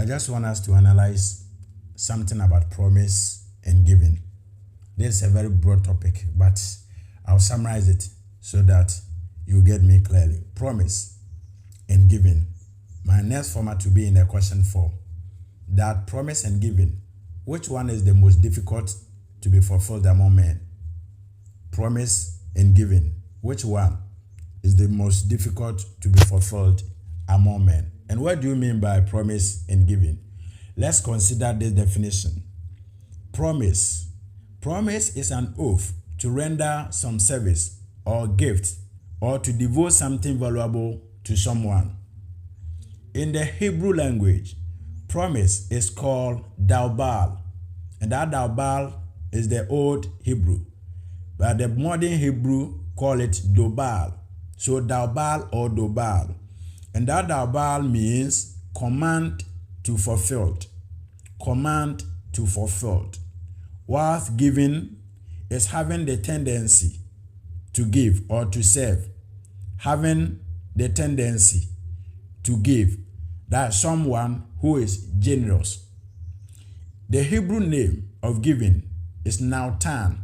I just want us to analyze something about promise and giving. This is a very broad topic, but I'll summarize it so that you get me clearly. Promise and giving. My next format to be in a question form. That promise and giving, which one is the most difficult to be fulfilled among men? Promise and giving, which one is the most difficult to be fulfilled among men? And what do you mean by promise and giving? Let's consider this definition. Promise. Promise is an oath to render some service or gift or to devote something valuable to someone. In the Hebrew language, promise is called daubal, and that daubal is the old Hebrew, but the modern Hebrew call it dobal. So daubal or dobal, and that daubal means command to fulfilled. Command to fulfilled. Whilst giving is having the tendency to give or to serve. Having the tendency to give. That's someone who is generous. The Hebrew name of giving is nautan.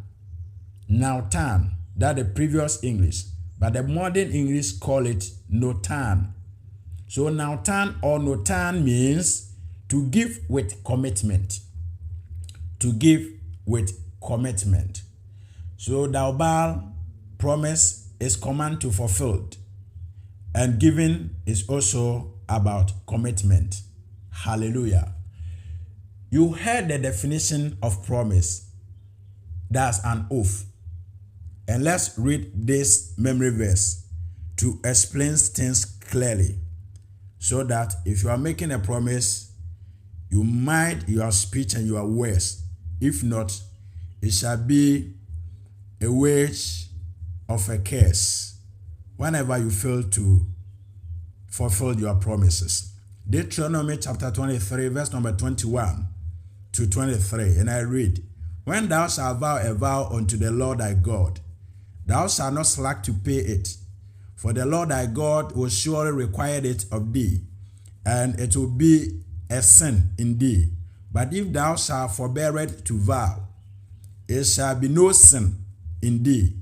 Nautan, that's the previous English, but the modern English call it notan. So nautan or notan means to give with commitment. To give with commitment. So daubal, promise, is command to fulfilled. And giving is also about commitment. Hallelujah. You heard the definition of promise. That's an oath. And let's read this memory verse to explain things clearly, so that if you are making a promise, you mind your speech and your words. If not, it shall be a wage of a curse whenever you fail to fulfill your promises. Deuteronomy chapter 23, verse number 21 to 23. And I read, when thou shalt vow a vow unto the Lord thy God, thou shalt not slack to pay it, for the Lord thy God will surely require it of thee, and it will be a sin in thee. But if thou shalt forbear it to vow, it shall be no sin in thee.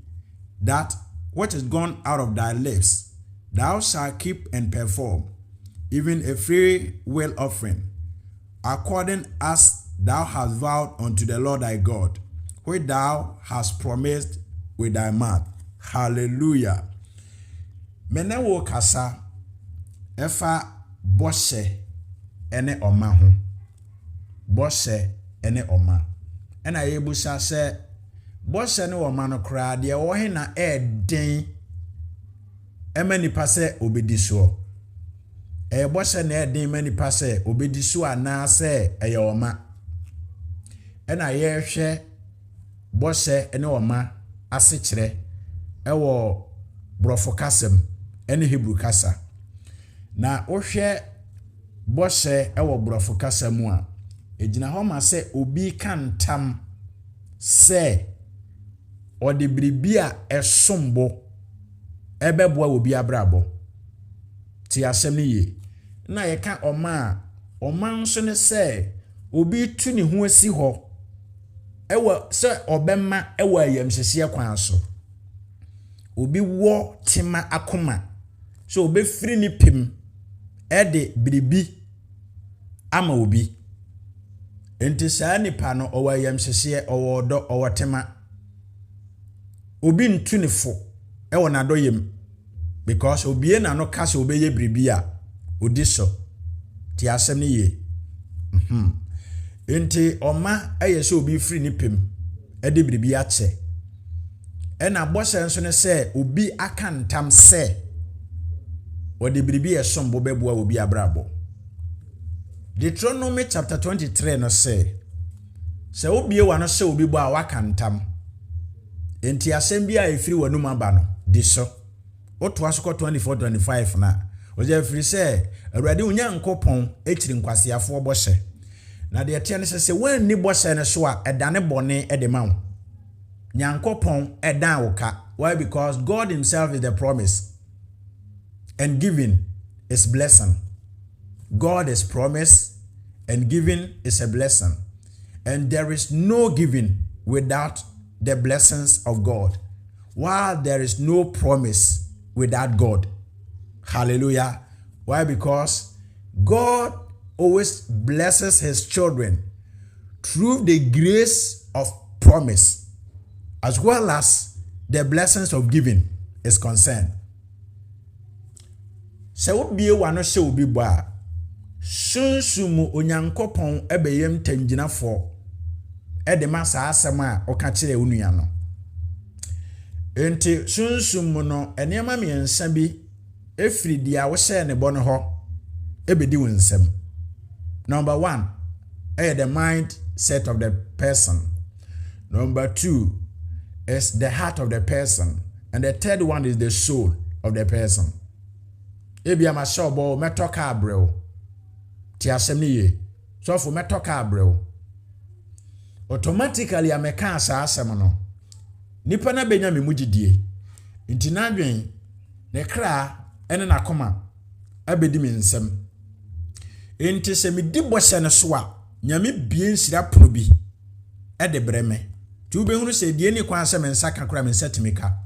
That which is gone out of thy lips, thou shalt keep and perform, even a free will offering, according as thou hast vowed unto the Lord thy God, which thou hast promised with thy mouth. Hallelujah. Menewo kasa efa boshe ene oma ho. Boshe ene oma. Ena yebusa se boshe ne oma no kra de wo he na eden emani pase obedi so. Boshe na eden mani pase obedi so ana se eye oma. Ena ye hwe boshe ene oma ase kire ewo brofo kasem ene Hebrew kasa. Na ohwe boshe ewo brofo kasa mu a ejina ho ma se obi kantam se ode bribia esombo ebeboa obi abrabo ti asem ne ye na ye ka oma nso ne se obi tu ne ho asi ho ewo se obemma ewo ayamhyehyɛ kwan so obi wo tema akoma so obi firi ni pim ede bribi ama obi enti saa nipa no owa ayamhyehyɛ owo do owo tema obi ntu ne fo ewo na do yem because obi na no kase obeye bribi a odi so ti asem ne ye enti oma eye se obi firi ni pim ede bribi ache ena boshe nso ne se obi aka ntam se ode bribi esombo beboa obi abrabo. Deuteronomy chapter 23 no se obi wa no se obi bo a waka ntam enti asem bia efiri wanum aba no di so oto asoko 24-25 na oje efiri se awurade unyankopon ekiri nkwasiafo boshe na de etie ne se wan ni boshe ne so a edane bone ede ma wo nyankopon edan woka. Why? Because God himself is the promise and giving is blessing. God is promise and giving is a blessing. And there is no giving without the blessings of God, while there is no promise without God. Hallelujah. Why? Because God always blesses his children through the grace of promise, as well as the blessings of giving is concerned. So what be one show be ba sunsumu onyankopon ebeyem tangyina fo edema saa asem a oka kire onua no enti sunsumu no enema miensa bi efiri dia wo hye ne bo no ho ebedi wo nsem. Number 1, the mindset of the person. Number 2 is the heart of the person, and the third one is the soul of the person. Ebi ama shobo metoka abrel ti asem ni ye so for metoka abrel automatically ameka asa asem no nipa na benya me mugidie nti na adwen ne kra ene na koma abedi me nsem enti se me di bose ne so a nyame bie nsira pono bi e de breme ti ubehunu se die ni kwan se me nsa kakra me nsa timika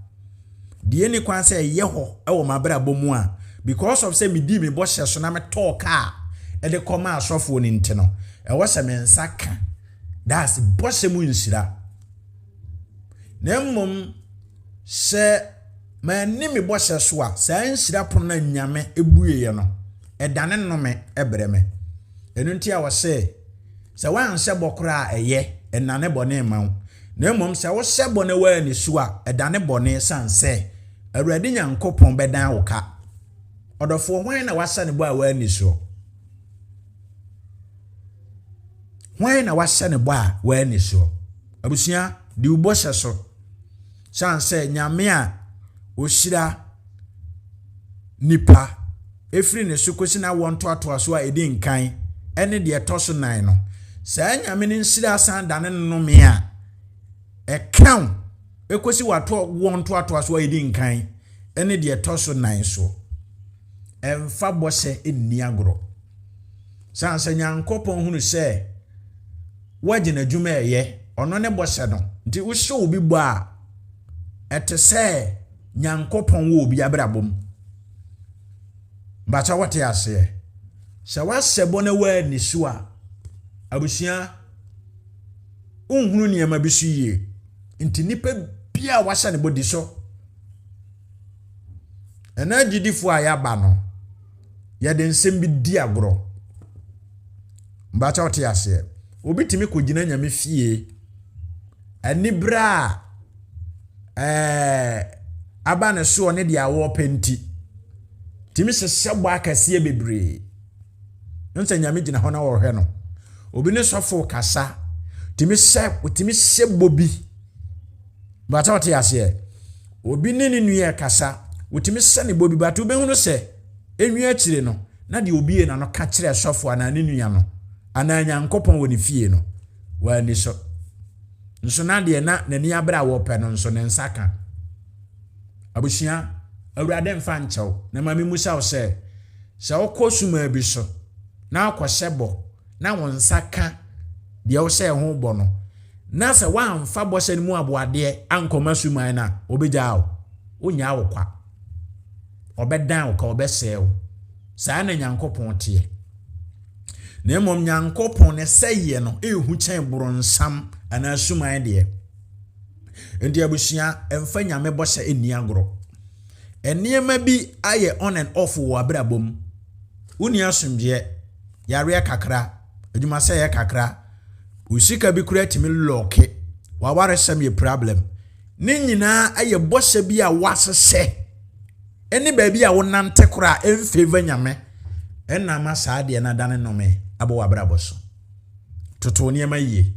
die ni kwan se ye ho e wo mabra bomu a because of say me di me bose so na me talk a e de koma asofo ni nti no e wo se me nsa ka that's bose mu nsira na mmom se ma ni me bose so a sa nsira pono na nyame ebuye ye no e dane no me e breme enu nti a wo se wan se bokra eye enane bone ma na mmom se wo se bone wa ni so a e dane bone sanse awurade nyankopon bedan wo ka odofo hwan na wasa ne bo a wa ni so hwan na wasa ne bo a wa ni so abusia di ubo so sanse nyame a ohyira nipa efiri ne so kosi na wonto ato aso a edi nkan ene de etoso nan no saa nyame ne nsira san dane no me a ekran ekosi wato wonto ato aso a edi nkan ene de etoso nan so emfa bose enni agro sanse nyankopon hunu se wagina dwuma eye ono ne bose no nti wo hye obi bo a etese nyankopon wo obi abrabom bacha wate ase se wasebo na wa ni so a abusia unhunu niam abisu yie nti nipa bia wasa ne bodi so ena gidifo a ya ba no ya de nsem bi di agro bacha wate ase obi timi ko gina nyame fie ani bra aba ne so ne dia wo penti timi se bo akase bebre nse nyame gina ho na wo hwe no obi ne sofo kasa timi se bobi bata wote ase obi ne ne nua kasa utimi se ne bobi bata obehunu se enua akire no na de obi na no ka kire sofo ana ne nua no ana nyankopon woni fie no wa ni so nso na de na nani abra wo pe no nso ne nsaka abushia awurade mfa nchew na mami musa wo se okosuma bi so na akwosebo na won nsaka de wo se ho bo no na se wa mfa bo se ni mu aboade ankoma suma na obegyawo onya wo kwa obedan wo ka obesew saa na nyankopon tie na mom nyankopon ne seye no ehu chen bronsam ana suma de ndi abushia emfa nyame bo se eni agro eniema bi aye on and off wo abrabom uni asomdie yare kakra adwuma se ye kakra usika bi kura timi loke wa ware sam ye problem ni nyina aye bose bi a wasese eni ba bi a wonante kura emfeva nyame enna ma saade na dane no me abo wa abraboso toto niema yie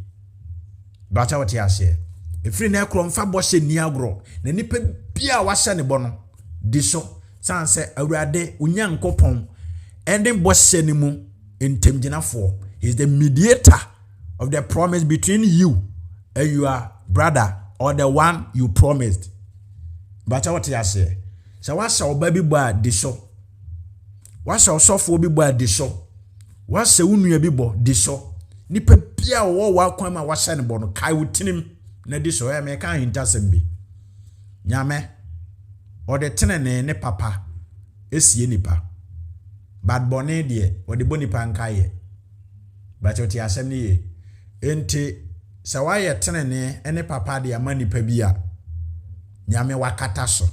bacha wote ase efiri na ekro mfa bose ni agro na nipa bia wasa ne bono diso sanse awurade unyankopon ending bose ni mu entemginafo is the mediator of the promise between you and your brother or the one you promised. But what you say? So what's our baby boy diso? What's our soft baby boy diso? wase unua bi bo di so nipa bia wo wa kwan ma wahye ne bo no kai wutinim na di so me kan hintasem bi nyame ode tenene ne papa esie nipa bad bone de ode boni pa nkaye ba choti asem ni ye enti se wa ye tenene ene papa de ama nipa bia nyame wakata so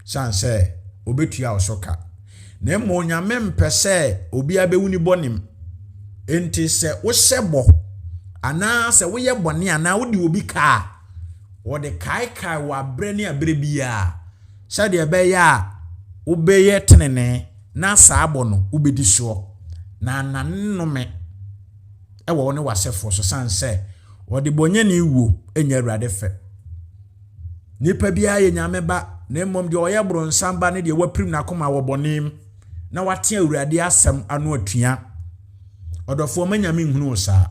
sanse obetua osoka na mo nyame mpese obi abewuni bonim enti se wo hyebo ana se wo ye bone ana wo di obi ka wo de kai wa bre ne abre bia sade ebe ya wo be ye tenene na saabo no wo bedi so na nanome ewo ne wasefo so sanse wo de bonye ne iwo enya awurade fe nipa bia ye nyame ba na mmom de oye bro nsamba ne de waprim na koma wo bonim na wate awurade asem anu atua odofo manyame nhunu sa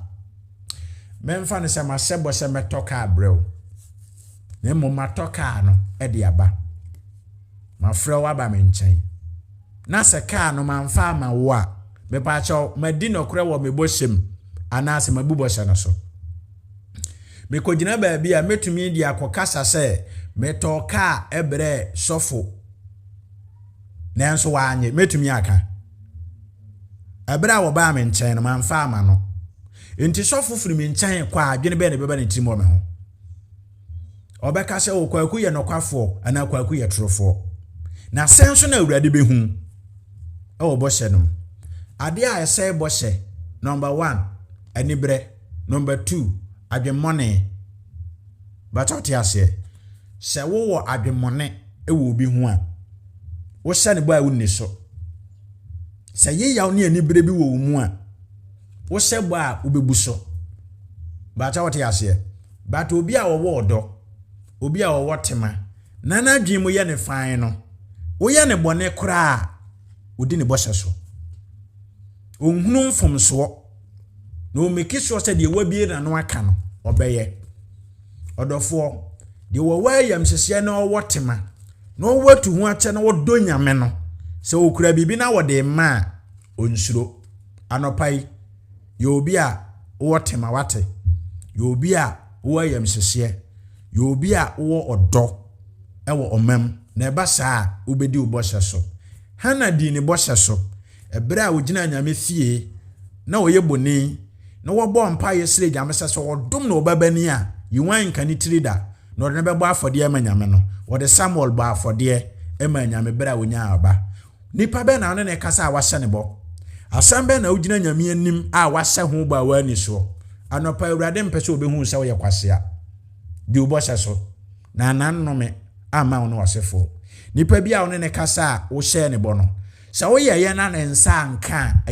memfa ne se masebo se metoka abrɛw na mmom matoka no e de aba mafrɛ wa ba me nkyɛn na se ka no manfa ma wo a me pa chaw madi no korɛ wo me bohyem ana se mabubo hyɛ no so me kogina ba bia metumi di akokasa se metoka ebre sofo nanso wanye metumi aka ebra wo ba me nkyɛn no manfa ma no enti sofo firi me nkyɛn kwa adwene be ne beba ne timo me ho obeka se wo kwaku ye nokwafo ana kwaku ye trofo na senso na awurade behu e wo bohye no ade a ese bohye number 1 anibre number 2 adwemone batoti ase se wo wo adwemone e wo obi hu a wo hye ne bo a wonni so se ye yaw ne anibre bi wo mu a wo hye bo a wo bebu so batoti ase bat obi a wo odo obi a wo tema na na dwemu ye ne fan no wo ye ne bone kora odi ne bohye so onhunu mfomso no meki so se de wabie na no aka no obeye odofo de wo wayam hyehyɛ na wo tema no watu hu ache na wodo nyame no se okura bibi na wode ma onsuro anopai ye obi a wo tema wate ye obi a wo wayam hyehyɛ ye obi a wo odo ewo omam na eba saa obedi ubosha so hana di ne bosha so ebra ogina nyame fie na oye boni na wo bo mpa ye sire nyame se so wodom na obabani a yiwan kani trida na ode ne bebo afode ama nyame no wode Samuel ba afode ama nyame bra wonya aba nipa be na ne kasa wahye ne bo asambe na ogina nyame anim a wahye ho ba wani so anopa awurade mpese obehu se wo ye kwasea di ubosha so na nanome ama wono wasefo nipa bia wo ne kasa wo hye ne bo no sa wo ye na ne nsa nka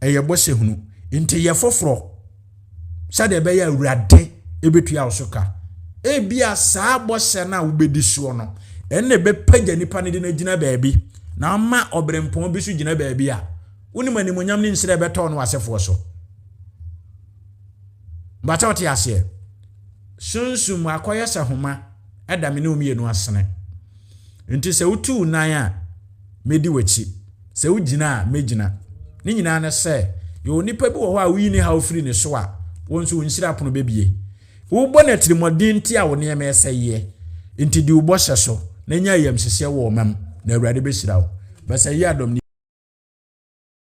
eyeboshe hunu inte ye foforo sade be ya awurade ebetua osoka ebia saa boshe na wo bedi so no enne be pagya nipa ne de na gina baabi na ma obrempon bi so gina baabi a woni mani monyam ne nsire beto no wasefo so bata wote ase sunsum akoye sahoma eda me ne omienu asene nti se utu nan a medi wachi se ugina megina ni nyina na se yo nipa bi wo ho a wi ni ha ofiri ne so a wonso wonhyira pono bebie wo bo na tirimodin ti a wo ne me seye nti di wo bo hye so na nya yam hyehyɛ wo mam na awurade be hyira wo basa yi adom